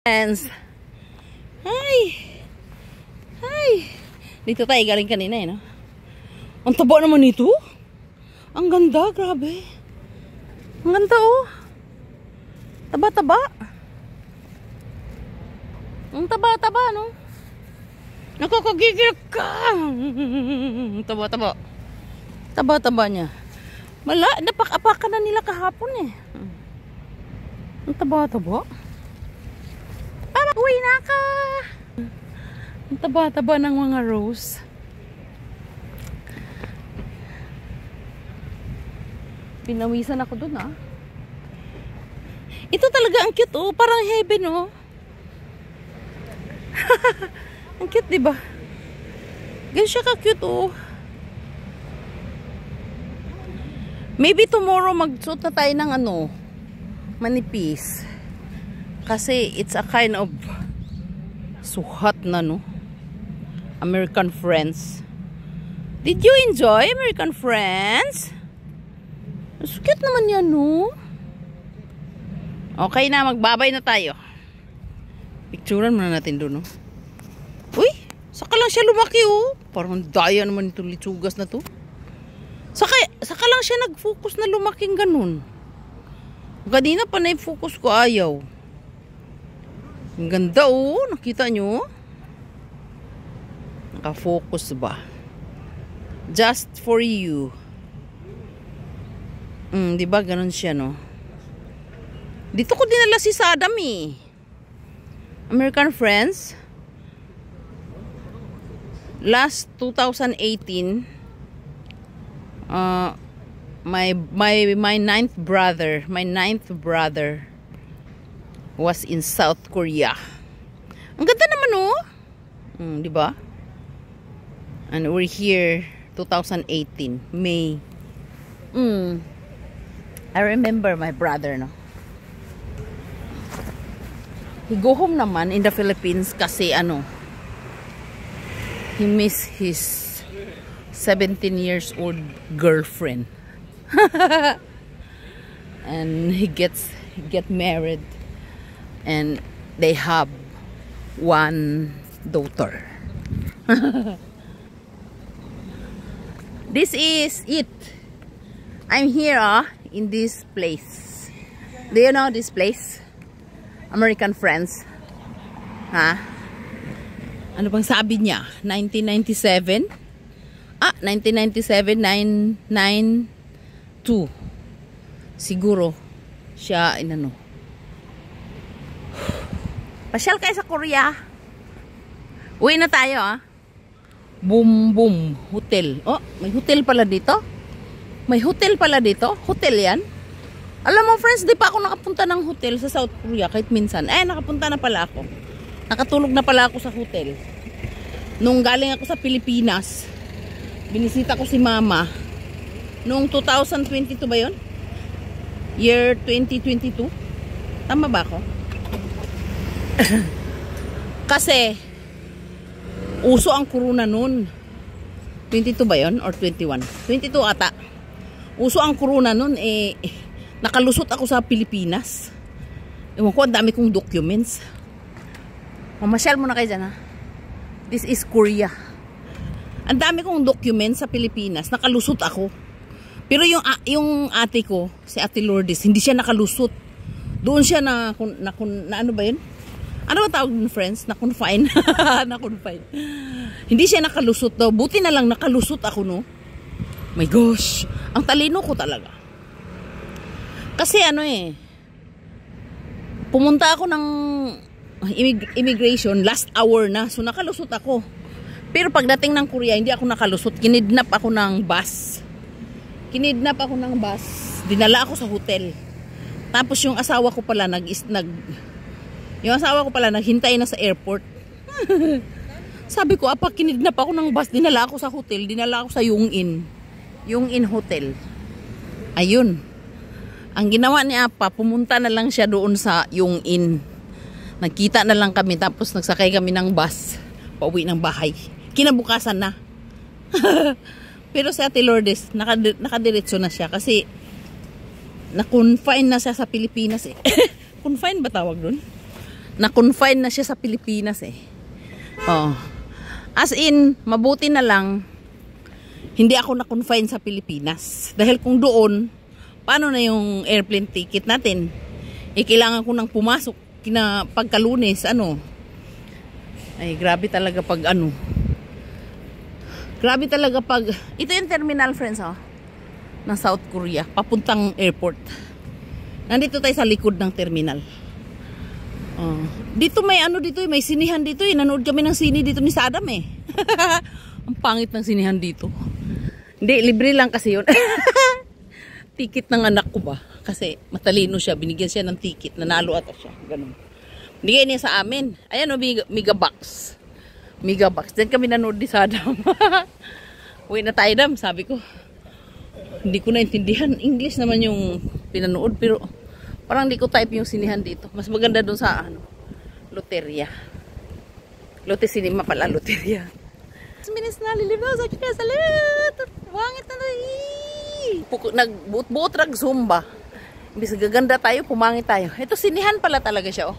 Friends. Hi. Hi. Dito tayo galing kanina no. Ang taba naman ito. Ang ganda, grabe. Ang ganda oh. Taba-taba. Ang taba-taba no. Nakakagigil ka. Taba-taba. Taba-taba niya. Napak-apakan na nila kahapon eh. Ang taba-taba. Uwi na ka. Ang taba-taba ng mga rose. Pinawisan ako dun ah. Ito talaga ang cute oh. Parang heaven oh. Ang cute diba? Ganyan siya ka-cute oh. Maybe tomorrow magsuot na tayo ng ano, manipis. Kasi it's a kind of suhat na no. American Friends. Did you enjoy American Friends? So cute naman yan no. Okay na, magbabay na tayo. Picturean muna natin doon no. Uy, saka lang siya lumaki oh. Parang daya naman itong litsugas na to. Saka lang siya nag-focus na lumaking ganun. Kanina pa na-focus ko, ayaw. Ang ganda oh, nakita nyo? Naka-focus ba? Just for you. Diba ganun siya no? Dito ko dinala si Saddam eh. American Friends. Last 2018 my ninth brother was in South Korea. Ang ganda naman oh. Di ba? And we're here 2018 May. I remember my brother no. He go home naman in the Philippines kasi ano, he missed his 17 years old girlfriend. And he get married and they have one daughter. This is it. I'm here in this place. Do you know this place? American Friends. Ano bang sabi niya? 1997? 1997, 992. Siguro siya inano. Pasyal kayo sa Korea. Uwi na tayo Boom Boom Hotel. Oh, may hotel pala dito. May hotel pala dito. Hotel yan. Alam mo friends, di pa ako nakapunta ng hotel sa South Korea kahit minsan. Nakapunta na pala ako. Nakatulog na pala ako sa hotel. Nung galing ako sa Pilipinas, binisita ko si mama. Noong 2022 ba yun? Year 2022? Tama ba ako? Kasi uso ang corona noon. 22 ba yun? Or 21? 22 ata. Uso ang corona noon nakalusot ako sa Pilipinas. Ewan ko, ang dami kong documents. Mamasyal muna kayo dyan This is Korea. Ang dami kong documents sa Pilipinas. Nakalusot ako. Pero yung ate ko, si Ate Lourdes, hindi siya nakalusot. Doon siya na ano ba yun? Ano ba tawag ng friends? Na-confine. Na-confine. Hindi siya nakalusot daw. Buti na lang nakalusot ako no. My gosh. Ang talino ko talaga. Kasi pumunta ako ng immigration last hour na. So nakalusot ako. Pero pagdating ng Korea, hindi ako nakalusot. Kinidnap ako ng bus. Dinala ako sa hotel. Tapos yung asawa ko pala naghintay na sa airport. Sabi ko, kinidnap ako ng bus, dinala ako sa hotel, dinala ako sa Yongin Hotel. Ayun. Ang ginawa ni Apa, pumunta na lang siya doon sa Yongin. Nagkita na lang kami, tapos nagsakay kami ng bus pauwi ng bahay. Kinabukasan na. Pero si Ate Lourdes, nakadiretso na siya kasi na-confine na siya sa Pilipinas eh. Confine ba tawag doon? Na-confine na siya sa Pilipinas eh. Oh. As in, mabuti na lang hindi ako na-confine sa Pilipinas. Dahil kung doon, paano na yung airplane ticket natin? Kailangan ko nang pumasok pagka-Lunes, Ay, grabe talaga pag Grabe talaga pag... Ito yung terminal, friends, ng South Korea. Papuntang airport. Nandito tayo sa likod ng terminal. Dito may may sinihan dito eh. Nanood kami ng sini dito ni Saddam eh. Ang pangit ng sinihan dito. Hindi, libre lang kasi yun. Ticket ng anak ko ba? Kasi matalino siya. Binigyan siya ng ticket. Nanalo ata siya. Ganun. Bigay niya sa amin. Ayan Megabox. Megabox. Diyan kami nanood ni Saddam. Uwi na tayo, Dam. Sabi ko. Hindi ko naintindihan. English naman yung pinanood. Pero parang hindi ko type yung sinihan dito. Mas maganda dun sa Loteria. Lotte Cinema pala. Loteria. Minutes na lilibaw sa kaya salit. Wangit na nagbuot-buot rag zumba. Imbis gaganda tayo, pumangit tayo. Ito sinihan pala talaga siya.